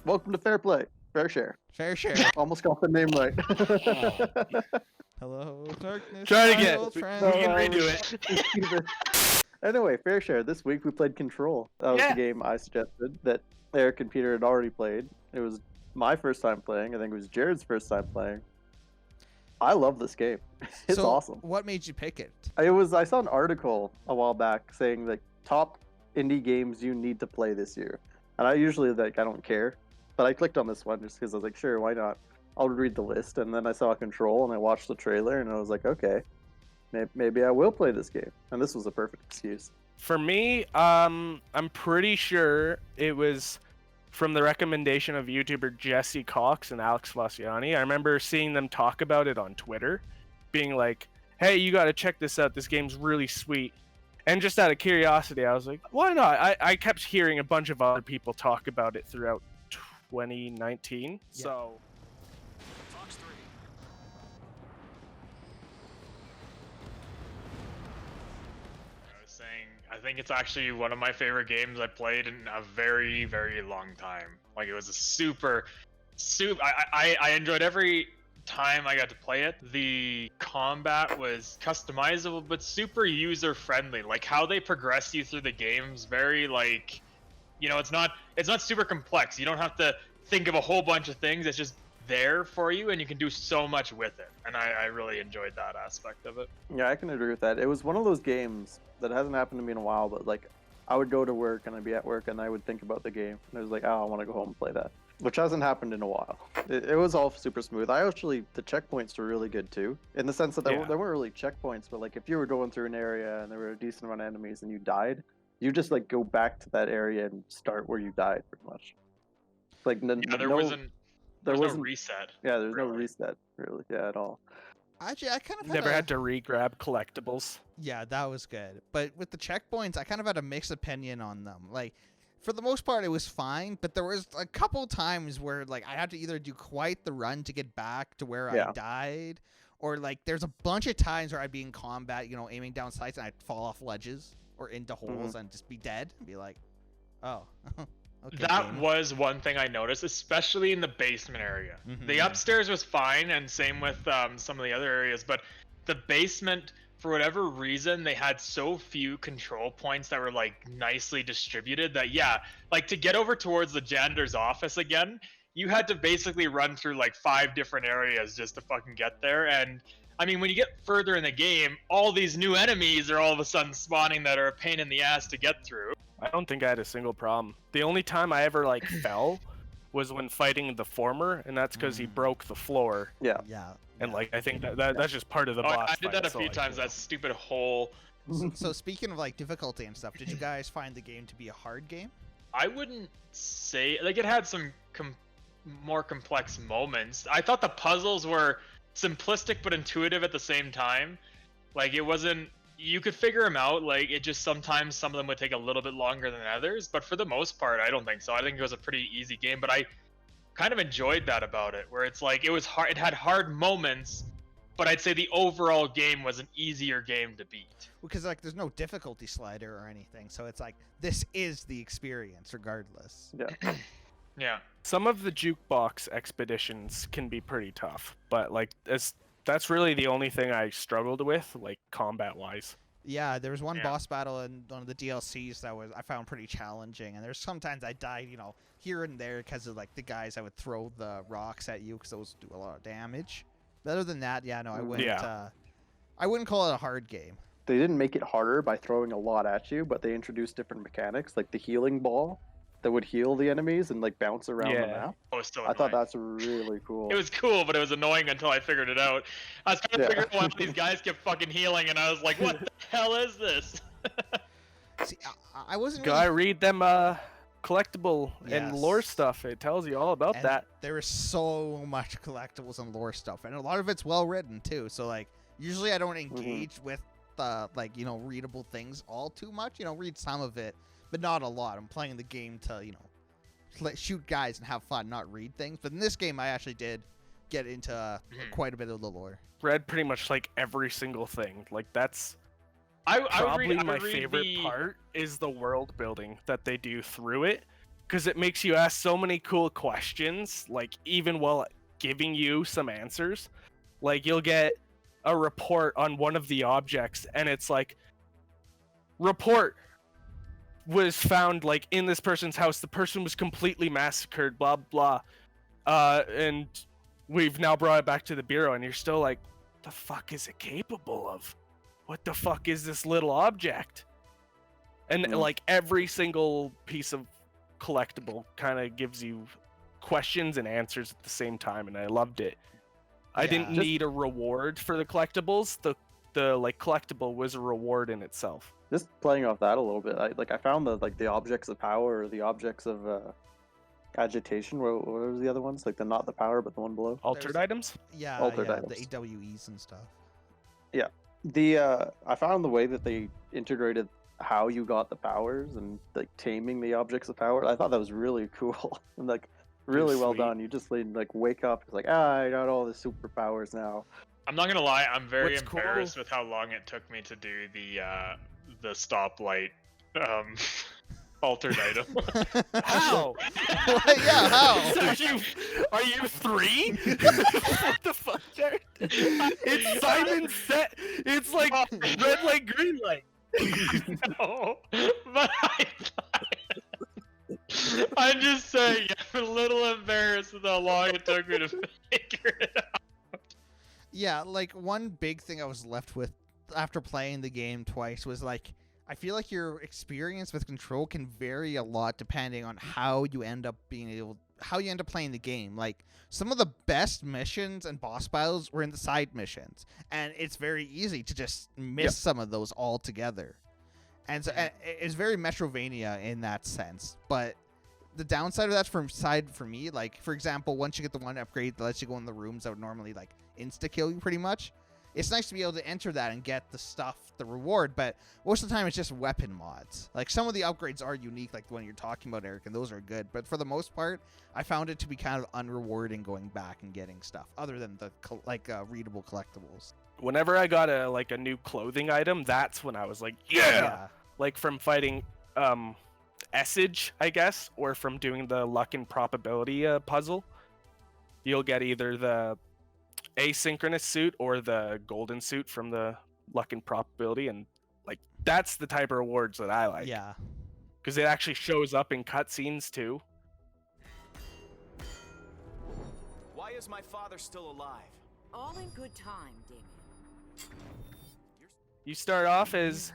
Welcome to Fair Play. FairShare. FairShare. Almost got the name right. Hello, darkness. Try it my again. old We friend. can redo it. Anyway, FairShare. This week we played Control. That was the game I suggested that Eric and Peter had already played. It was my first time playing. I think it was Jared's first time playing. I love this game. It's awesome. What made you pick it? I saw an article a while back saying the top indie games you need to play this year. And I usually I don't care. But I clicked on this one just because I was like, sure, why not? I'll read the list. And then I saw Control and I watched the trailer and I was like, okay, maybe I will play this game. And this was a perfect excuse. For me, I'm pretty sure it was from the recommendation of YouTuber Jesse Cox and Alex Vassiani. I remember seeing them talk about it on Twitter, being like, hey, you got to check this out. This game's really sweet. And just out of curiosity, I was like, why not? I kept hearing a bunch of other people talk about it throughout 2019. Yeah. So Fox 3. I was saying, I think it's actually one of my favorite games I played in a very, very long time. Like, it was a super I enjoyed every time I got to play it. The combat was customizable but super user friendly. Like, how they progress you through the game's very, like, you know, it's not super complex. You don't have to think of a whole bunch of things. It's just there for you, and you can do so much with it. And I really enjoyed that aspect of it. Yeah, I can agree with that. It was one of those games that hasn't happened to me in a while, but like I would go to work and I'd be at work and I would think about the game. And I was like, oh, I want to go home and play that. Which hasn't happened in a while. It was all super smooth. The checkpoints were really good too, in the sense that there weren't really checkpoints, but like if you were going through an area and there were a decent amount of enemies and you died, you just like go back to that area and start where you died, pretty much. Like there wasn't no reset. Yeah, there's no reset really, at all. Actually, I kind of never had to re-grab collectibles. Yeah, that was good. But with the checkpoints, I kind of had a mixed opinion on them. Like, for the most part, it was fine, but there was a couple times where like I had to either do quite the run to get back to where I died, or like there's a bunch of times where I'd be in combat, you know, aiming down sights, and I'd fall off ledges or into holes and just be dead and be like, oh. Okay, that was one thing I noticed, especially in the basement area. The upstairs was fine, and same with some of the other areas, but the basement, for whatever reason, they had so few control points that were like nicely distributed that like to get over towards the janitor's office again, you had to basically run through like 5 different areas just to fucking get there. And I mean, when you get further in the game, all these new enemies are all of a sudden spawning that are a pain in the ass to get through. I don't think I had a single problem. The only time I ever like fell was when fighting the former, and that's because he broke the floor. Yeah. And like I think that's just part of the boss. I did that fight, a few times. That stupid hole. So speaking of like difficulty and stuff, did you guys find the game to be a hard game? I wouldn't say like it had some more complex moments. I thought the puzzles were simplistic but intuitive at the same time. Like it wasn't. You could figure them out. Like it just sometimes some of them would take a little bit longer than others. But for the most part, I don't think so. I think it was a pretty easy game. But I kind of enjoyed that about it, where it's like it was hard. It had hard moments, but I'd say the overall game was an easier game to beat. Because like there's no difficulty slider or anything, so it's like this is the experience regardless. Yeah. Yeah. Some of the jukebox expeditions can be pretty tough, but like that's really the only thing I struggled with, like combat wise. Yeah, there was one boss battle in one of the DLCs that I found pretty challenging, and there's sometimes I died, you know, here and there because of like the guys that would throw the rocks at you because those do a lot of damage. But other than that, I wouldn't. I wouldn't call it a hard game. They didn't make it harder by throwing a lot at you, but they introduced different mechanics, like the healing ball that would heal the enemies and like bounce around the map. Oh, it's still I thought that's really cool. It was cool, but it was annoying until I figured it out. I was trying to figure out why these guys kept fucking healing, and I was like, what the hell is this? See, I wasn't Gotta read them collectible and lore stuff. It tells you all about that. There is so much collectibles and lore stuff, and a lot of it's well written too. So like usually I don't engage with like, you know, readable things all too much. You know, read some of it, but not a lot. I'm playing the game to, you know, shoot guys and have fun, not read things. But in this game, I actually did get into quite a bit of the lore. Read pretty much like every single thing. Like that's probably my favorite part is the world building that they do through it. because it makes you ask so many cool questions, like even while giving you some answers. Like you'll get a report on one of the objects, and it's like, report was found like in this person's house. The person was completely massacred, blah blah. And we've now brought it back to the bureau, and you're still like, the fuck is it capable of? What the fuck is this little object? And like every single piece of collectible kind of gives you questions and answers at the same time, and I loved it. I didn't need a reward for the collectibles. The like collectible was a reward in itself. Just playing off that a little bit, I found the objects of power, or the objects of agitation. What was the other ones? Like not the power, but the one below. Altered items. Yeah, Altered yeah, items. the AWEs and stuff. Yeah, I found the way that they integrated how you got the powers and like taming the objects of power. I thought that was really cool and like really well done. You just like wake up, it's like, I got all the superpowers now. I'm not gonna lie, I'm very What's embarrassed cool- with how long it took me to do the stoplight altered item. How? Yeah, how? Are you 3? What the fuck, Jared? It's Simon Set. It's like red light, green light. No, but I'm just saying, I'm a little embarrassed with how long it took me to figure it out. Yeah, like one big thing I was left with after playing the game twice was like, I feel like your experience with control can vary a lot depending on how you end up playing the game. Like some of the best missions and boss battles were in the side missions, and it's very easy to just miss some of those altogether. And so it's very Metrovania in that sense. But the downside of that for me, like for example, once you get the one upgrade that lets you go in the rooms that would normally like insta kill you pretty much, it's nice to be able to enter that and get the stuff, the reward, but most of the time it's just weapon mods. Like some of the upgrades are unique, like the one you're talking about, Eric, and those are good. But for the most part, I found it to be kind of unrewarding going back and getting stuff other than the readable collectibles. Whenever I got a new clothing item, that's when I was like, yeah! Like from fighting Essage, I guess, or from doing the luck and probability puzzle. You'll get either the asynchronous suit or the golden suit from the luck and probability, and like that's the type of rewards that I like. Yeah, because it actually shows up in cutscenes too. Why is my father still alive? All in good time, Damien. You start off as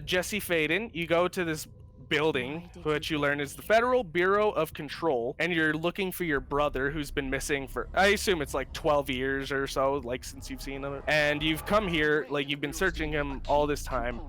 Jesse Faden. You go to this building, which you learn is the Federal Bureau of Control, and you're looking for your brother who's been missing for, I assume it's like 12 years or so, like since you've seen him. And you've come here, like you've been searching him all this time,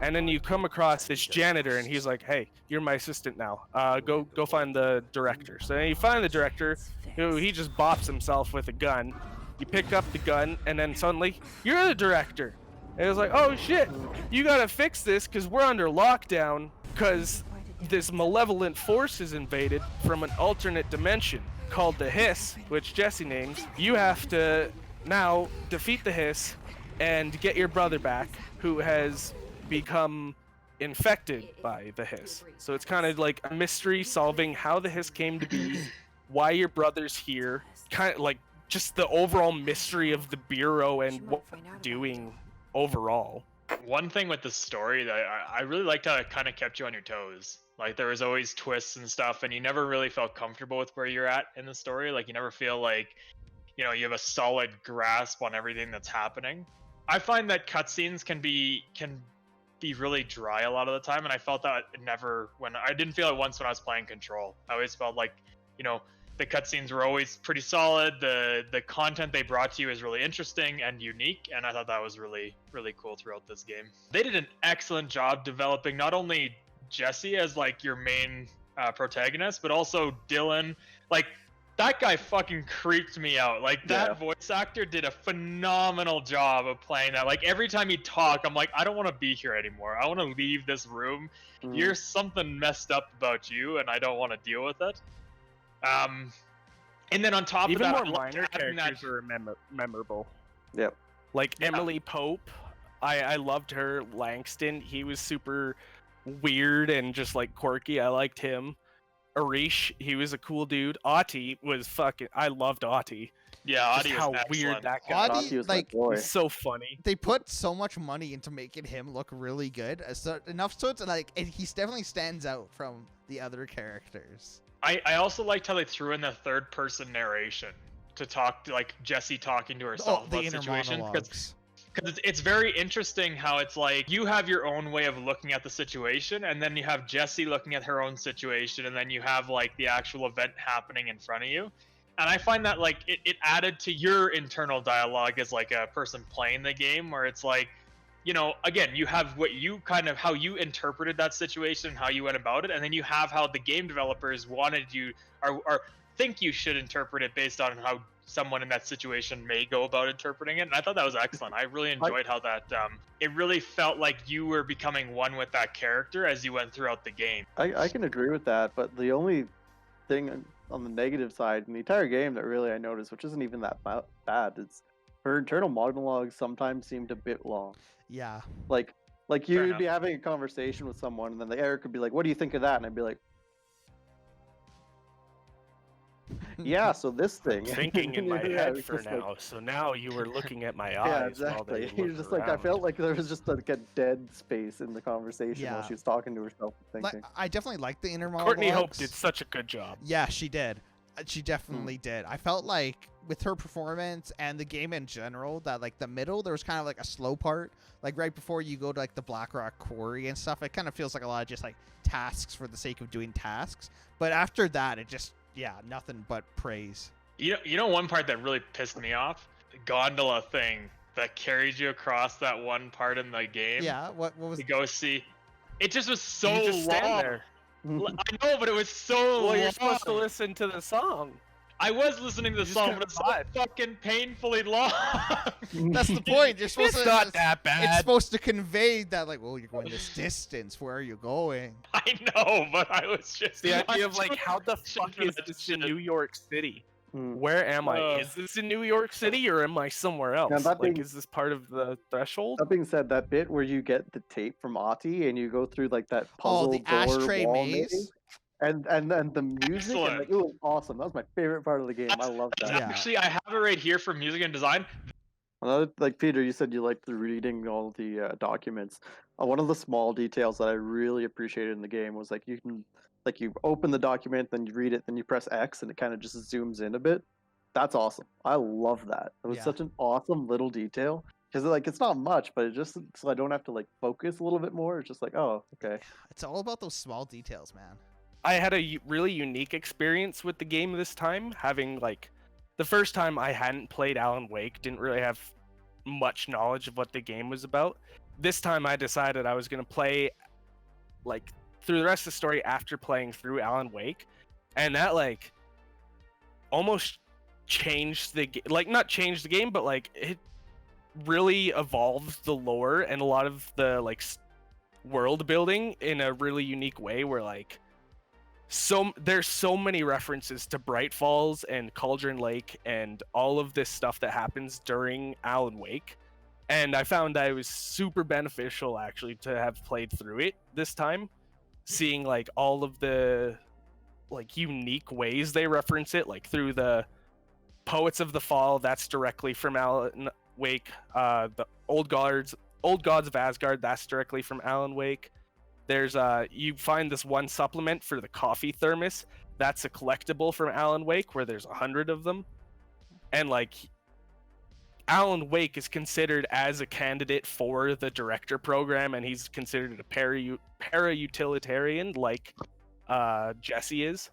and then you come across this janitor, and he's like, hey, you're my assistant now. Go find the director. So you find the director, who he just bops himself with a gun. You pick up the gun, and then suddenly, you're the director. And it's like, oh shit, you gotta fix this because we're under lockdown because this malevolent force is invaded from an alternate dimension called the Hiss, which Jesse names. You have to now defeat the Hiss and get your brother back, who has become infected by the Hiss. So it's kind of like a mystery solving how the Hiss came to be, why your brother's here, kind of like just the overall mystery of the Bureau and what we're doing overall. One thing with the story that I really liked how it kind of kept you on your toes. Like there was always twists and stuff, and you never really felt comfortable with where you're at in the story. Like you never feel like, you know, you have a solid grasp on everything that's happening. I find that cutscenes can be really dry a lot of the time, and I felt that I didn't feel it once when I was playing Control. I always felt like, you know, the cutscenes were always pretty solid. The content they brought to you is really interesting and unique, and I thought that was really, really cool throughout this game. They did an excellent job developing not only Jesse as like your main protagonist, but also Dylan. Like that guy fucking creeped me out. Like that voice actor did a phenomenal job of playing that. Like every time he talked, I'm like, I don't want to be here anymore. I want to leave this room. You're something messed up about you, and I don't want to deal with it. And then on top even of that, more minor characters are memorable. Yep. Like Emily Pope, I loved her. Langston, he was super weird and just like quirky. I liked him. Arish, he was a cool dude. Ati was fucking. I loved Ati. Yeah, Just Adi was how excellent. weird that guy. Adi, Ati was like, my boy. was so funny. they put so much money into making him look really good, so enough so it's like he definitely stands out from the other characters. I also liked how they threw in the third person narration to talk to, like, Jessie talking to herself the about inner the situation. monologues. Because it's very interesting how it's like you have your own way of looking at the situation, and then you have Jessie looking at her own situation, and then you have like the actual event happening in front of you. And I find that like it added to your internal dialogue as like a person playing the game, where it's like, you know, again, you have what you kind of how you interpreted that situation, how you went about it, and then you have how the game developers wanted you or think you should interpret it based on how someone in that situation may go about interpreting it. And I thought that was excellent. I really enjoyed how that it really felt like you were becoming one with that character as you went throughout the game. I can agree with that, but the only thing on the negative side in the entire game that really I noticed, which isn't even that bad, is her internal monologues sometimes seemed a bit long. Yeah. Like Fair you'd enough. be having a conversation with someone, and then the Eric could be like, "What do you think of that?" And I'd be like, "Yeah, so this thing." Thinking in my Yeah, head it's for just like- now. So now you were looking at my Yeah, eyes while they exactly. You're looked just like, I around. felt like there was just like a dead space in the conversation Yeah. while she was talking to herself and Like, thinking. I definitely liked the inner monologues. Courtney Hope did such a good job. Yeah, she did. She definitely did. I felt like with her performance and the game in general, that like the middle, there was kind of like a slow part. Like right before you go to like the Blackrock Quarry and stuff, it kind of feels like a lot of just like tasks for the sake of doing tasks. But after that, it just, yeah, nothing but praise. You know one part that really pissed me off? The gondola thing that carries you across that one part in the game. Yeah, what was To go see. It just was so you just long. stand there. I know, but it was so Well, long. you're supposed to listen to the song. I was listening to the You just song, couldn't but it's so vibe. fucking painfully long. That's the point. You're supposed It's to. not that bad. It's supposed to convey that, like, well, you're going this distance. Where are you going? I know, but I was just The idea of like, how the Shit fuck for is that this in shit. New York City? Hmm. Where am I? Uh. Is this in New York City or am I somewhere else? that Like, being- is this part of the threshold? That being said, that bit where you get the tape from Ati and you go through like that puzzle Oh, the door ashtray wall maze? and the music, and like, it was awesome. That was my favorite part of the game. I love that. Yeah. Actually, I have it right here for music and design. Another, like Peter, you said you liked the reading all the documents. One of the small details that I really appreciated in the game was like you can, like you open the document, then you read it, then you press X, and it kind of just zooms in a bit. That's awesome. I love that. It was Yeah. such an awesome little detail because like it's not much, but it just so I don't have to like focus a little bit more. It's just like, oh, okay. It's all about those small details, man. I had a really unique experience with the game this time, having like the first time I hadn't played Alan Wake, didn't really have much knowledge of what the game was about. This time I decided I was going to play like through the rest of the story after playing through Alan Wake, and that like almost changed the game, like not changed the game, but like it really evolved the lore and a lot of the like world building in a really unique way where like there's so many references to Bright Falls and Cauldron Lake and all of this stuff that happens during Alan Wake, and I found that it was super beneficial actually to have played through it this time, seeing like all of the like unique ways they reference it, like through the Poets of the Fall, that's directly from Alan Wake. The Old Gods of Asgard, that's directly from Alan Wake. There's you find this one supplement for the coffee thermos, that's a collectible from Alan Wake where there's 100 of them. And like Alan Wake is considered as a candidate for the director program, and he's considered a para-utilitarian like Jessie is.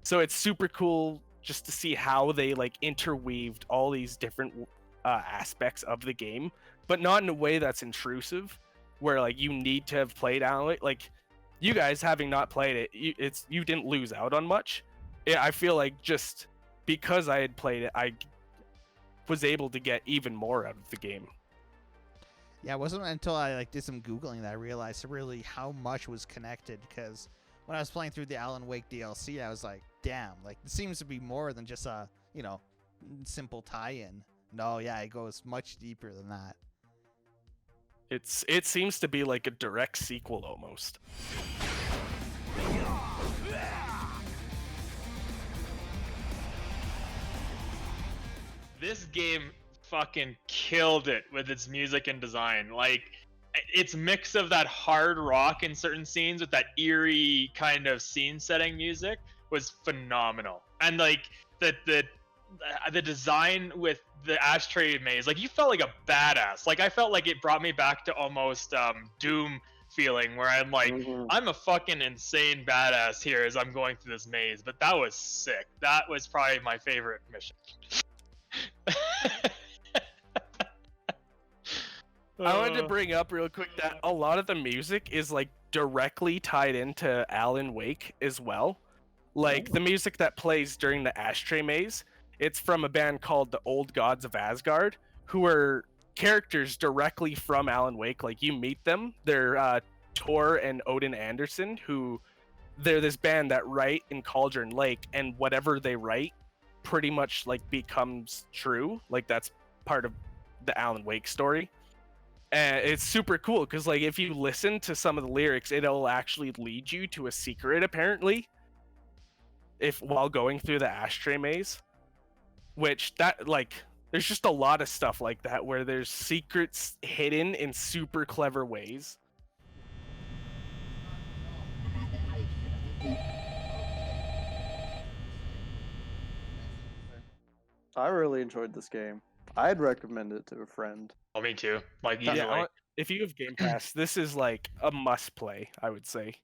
So it's super cool just to see how they like interweaved all these different aspects of the game, but not in a way that's intrusive, where like you need to have played Alan Wake. Like you guys having not played it, you didn't lose out on much. I feel like just because I had played it, I was able to get even more out of the game. Yeah, it wasn't until I like did some Googling that I realized really how much was connected, because when I was playing through the Alan Wake DLC, I was like, damn, like it seems to be more than just a, you know, simple tie-in. No, yeah, it goes much deeper than that. It seems to be like a direct sequel almost. this game fucking killed it with its music and design. Like, its mix of that hard rock in certain scenes with that eerie kind of scene setting music was phenomenal. And like the design with the ashtray maze, like you felt like a badass. Like I felt like it brought me back to almost Doom feeling, where I'm like, I'm a fucking insane badass here as I'm going through this maze. But that was sick. That was probably my favorite mission. I wanted to bring up real quick that a lot of the music is like directly tied into Alan Wake as well. Like the music that plays during the ashtray maze, it's from a band called the Old Gods of Asgard, who are characters directly from Alan Wake. Like you meet them, they're Tor and Odin Anderson, who they're this band that write in Cauldron Lake, and whatever they write pretty much like becomes true. Like that's part of the Alan Wake story. And it's super cool because like if you listen to some of the lyrics, it'll actually lead you to a secret apparently, if while going through the ashtray maze. Which that like there's just a lot of stuff like that where there's secrets hidden in super clever ways. I really enjoyed this game. I'd recommend it to a friend. Oh, me too. Like easily. Yeah, if you have Game Pass, this is like a must play, I would say.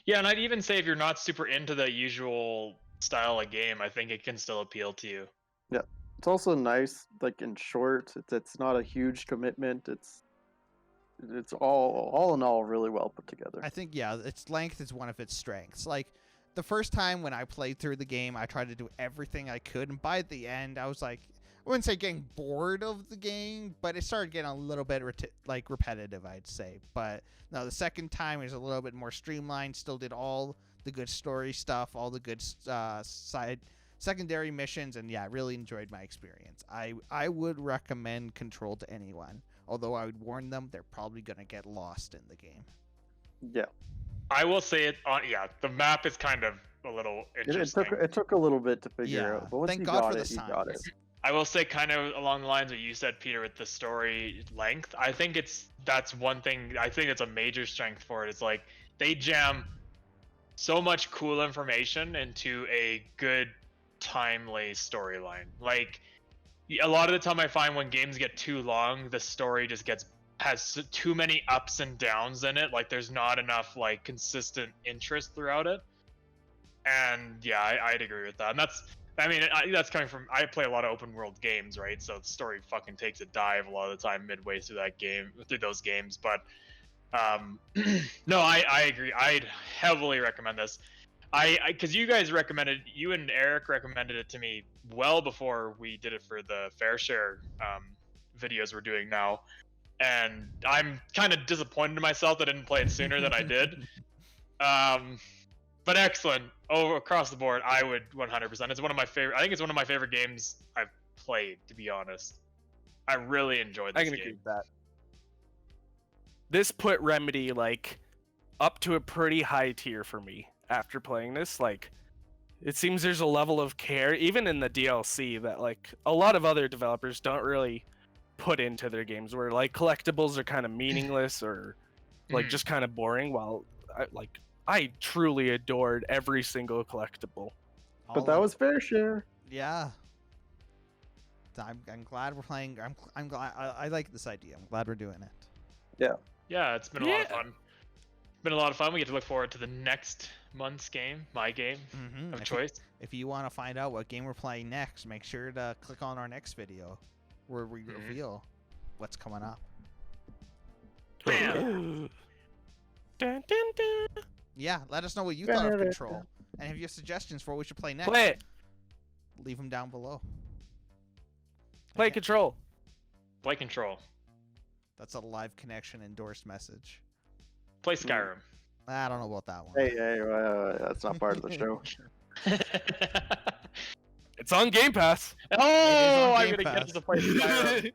Yeah, and I'd even say if you're not super into the usual style of game, I think it can still appeal to you. Yeah, it's also nice, like in short. It's not a huge commitment. It's all in all really well put together. I think its length is one of its strengths. Like the first time when I played through the game, I tried to do everything I could, and by the end, I was like, I wouldn't say getting bored of the game, but it started getting a little bit repetitive, I'd say. But no, the second time was a little bit more streamlined. Still did all the good story stuff, all the good secondary missions, and yeah, I really enjoyed my experience. I would recommend Control to anyone, although I would warn them they're probably gonna get lost in the game. Yeah, I will say it on. Yeah, the map is kind of a little interesting. it took a little bit to figure out, but once Thank you God got for it, the you got it. signs. I will say kind of along the lines of what you said, Peter, with the story length. I think that's one thing. I think it's a major strength for it. It's like they jam so much cool information into a good, timely storyline. Like a lot of the time, I find when games get too long, the story just has too many ups and downs in it. Like there's not enough like consistent interest throughout it. And yeah, I'd agree with that. And that's coming from, I play a lot of open world games, right? So the story fucking takes a dive a lot of the time midway through those games. But no, I agree. I'd heavily recommend this. Because you and Eric recommended it to me well before we did it for the FairShare videos we're doing now. And I'm kind of disappointed in myself that I didn't play it sooner than I did. But excellent across the board. I would 100%. It's one of my favorite. I think it's one of my favorite games I've played, to be honest. I really enjoyed this I can game. agree with that. This put Remedy like up to a pretty high tier for me after playing this. Like, it seems there's a level of care, even in the DLC, that like a lot of other developers don't really put into their games, where like collectibles are kind of meaningless or like just kind of boring. While I truly adored every single collectible. But that was FairShare. Yeah. I'm glad we're playing. I'm glad. I like this idea. I'm glad we're doing it. Yeah, it's been a lot of fun. Been a lot of fun. We get to look forward to the next month's game, my game of choice. If you want to find out what game we're playing next, make sure to click on our next video where we reveal what's coming up. Bam! Dun, dun, dun. Yeah, let us know what you thought of Control. And if you have suggestions for what we should play next, Play it. leave them down below. Play Okay. Control. Play Control. That's a live connection endorsed message. Play Skyrim. I don't know about that one. Hey, that's not part of the show. It's on Game Pass. Oh, I'm Game gonna Pass. get to play Skyrim.